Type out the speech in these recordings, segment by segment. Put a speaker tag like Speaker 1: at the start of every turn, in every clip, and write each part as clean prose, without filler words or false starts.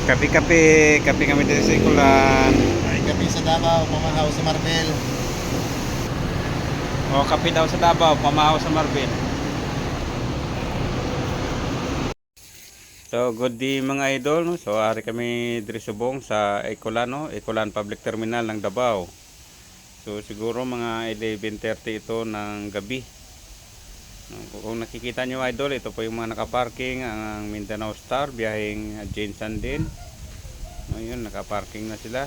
Speaker 1: Kape-kape, kape kami dito sa Ikulan.
Speaker 2: Ay, kape sa Davao, pamahaw sa Marbel.
Speaker 1: O, kape daw sa Davao, pamahaw sa Marbin. So, good day mga idol. No? So, ari kami diri subong sa Ikulan, no? Ikulan Public Terminal ng Davao. So, siguro mga 11:30 ito ng gabi. No? Kung nakikita nyo idol, ito po yung mga nakaparking ang Mindanao Star, biyaheng Jensan din. Ayun, nakaparking na sila.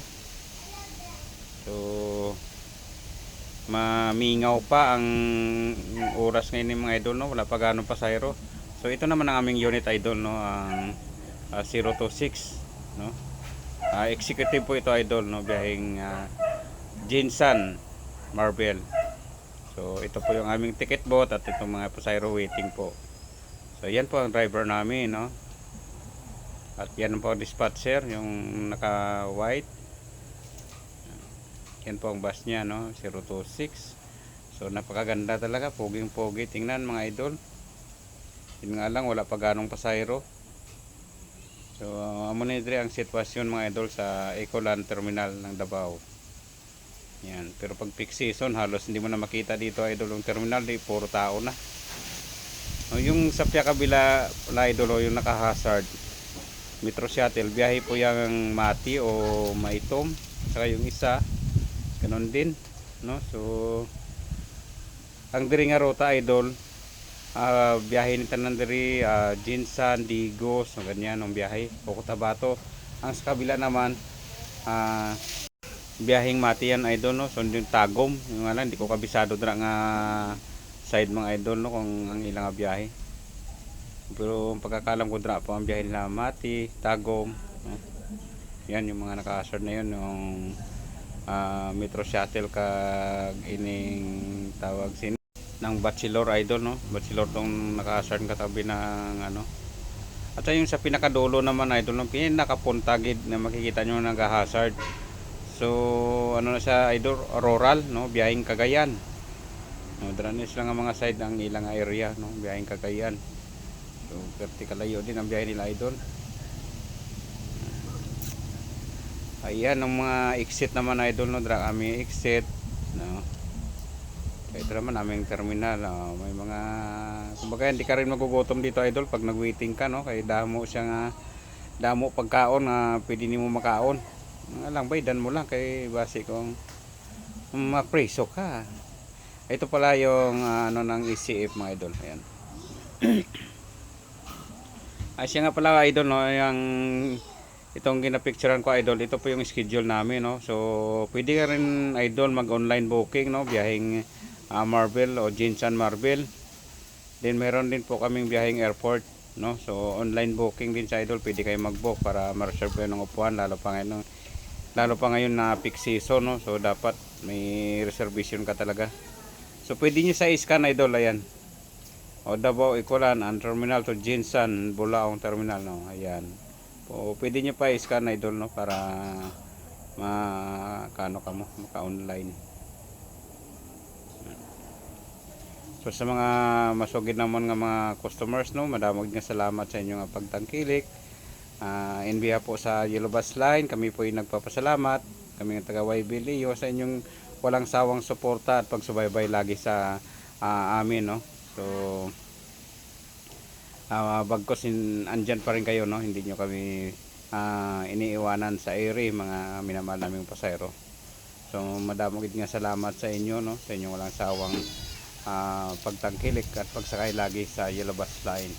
Speaker 1: So, mamingaw pa ang oras ngayon ng mga idol, no? Wala pa ganong pasayro. So ito naman ang aming unit idol, no? Ang 026, no? Executive po ito idol, no? Biyaheng Jinsan Marbel. So ito po yung aming ticket bot at itong mga pasayro waiting po. So yan po ang driver namin, no? At yan po ang dispatcher, yung naka white. Yan po ang bus niya, no? 026. So napakaganda talaga, poging pogi tingnan mga idol. Yun nga lang, wala pa ganong pasayro. So amo na diri ang sitwasyon mga idol sa Ikulan Terminal ng Davao. Yan, pero pag peak season halos hindi mo na makita dito idol yung terminal, di puro tao na. Yung sa piya kabila la idol, yung naka-hazard Metro Shuttle, biyahe po yung Mati o Maitom, saka yung isa ganon din, no? So ang diri nga ruta idol, biyahe ni tanan diri Jinsan, Digos, so ganyan ang biyahe o Cotabato. Ang sa kabila naman biyaheng Mati yan idol, no? So yung Tagum, yung lang hindi ko kabisado dira nga side mga idol, no, kung ang ilang biyahe. Pero ang pagkakalam ko dira po ang biyahe nila Mati, Tagum, no? Yan yung mga naka-hazard na yun, yung Metro Shuttle kag ining tawag sin ng Bachelor idol, no? Bachelor tong naka-hazard katabi ng ano. At yung sa pinakadulo naman idol, no, pinakapunta gid na makikita nyo nag-hazard. So ano na siya idol, rural, no, biyaheng Cagayan. No, dranis lang ang mga side ng ilang area, no, biyaheng Cagayan. So vertical layo din ang biyahe nila idol. Ayan ang mga exit naman idol, no, dra kami exit, no. Ito naman aming terminal, no? May mga kumbaga hindi ka rin magugutom dito idol pag nag-waiting ka, no, kay damo siya nga, damo pagkaon na pwede nimo makaon. Nga lang baydan mo lang kay base kung mapreso ka. Ito pala yung ano ng ECF mga idol, ayan. Ay siya nga pala idol, no, yung itong ginapicturean ko idol, ito po yung schedule namin, no. So pwede ka rin idol mag online booking, no, biyaheng Marbel o Jinsan Marbel. Then meron din po kaming biyaheng airport, no. So online booking din sa idol, pwede kayo mag-book para ma-reserve kayo ng upuan, lalo pa ngayon na peak season, no. So dapat may reservation ka talaga. So pwede nyo sa scan idol, ayan. O Davao Ikulan ang terminal to Jinsan Bulaong terminal, no. Ayan. O pwede nyo pa i-scan idol, no, para makano ka mo, maka-online. So sa mga masugid naman nga mga customers, no, madamog nga salamat sa inyo nga pagtangkilik. In behalf po sa Yellow Bus Line, kami po ay nagpapasalamat. Kami nga taga YB Leo sa inyong walang sawang suporta at pagsubaybay lagi sa amin, no. So bagkos andyan pa rin kayo, no, hindi nyo kami iniiwanan sa ere, mga minamahal naming pasayro. So madamog nga salamat sa inyo, no, sa inyong walang sawang pagtangkilik at pagsakay lagi sa Yellow Bus Line.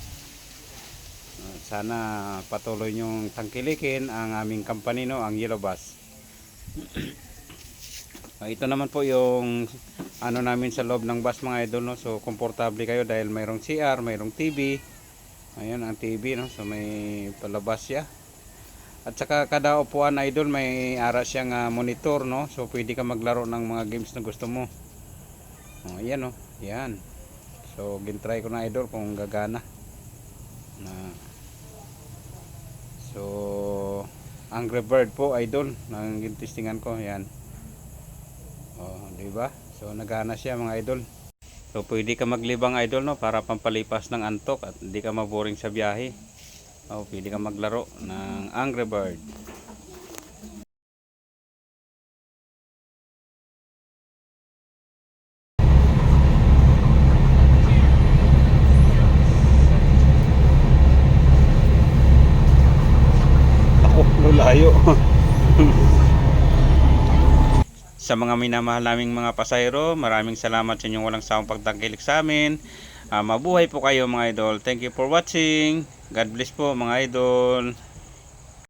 Speaker 1: Sana patuloy nyong tangkilikin ang aming company, no, ang Yellow Bus. Ito naman po yung ano namin sa loob ng bus mga idol, no. So komportable kayo dahil mayroong CR, mayroong TV. Ayan ang TV, no. So may palabas siya. At saka kada upuan idol may ara siyang monitor, no. So pwede ka maglaro ng mga games na gusto mo. Ayan, no. Yan. So gintry ko na idol kung gagana. So Angry Bird po idol nang gintistingan ko, yan. Di ba? So nagana siya mga idol. So pwede ka maglibang idol, no, para pampalipas ng antok at hindi ka maboring sa biyahe. Pwede ka maglaro ng Angry Bird. Ako, lulayo. Sa mga minamahal naming mga pasayro, maraming salamat sa inyong walang sawang pagtangkilik sa amin. Mabuhay po kayo mga idol. Thank you for watching. God bless po mga idol.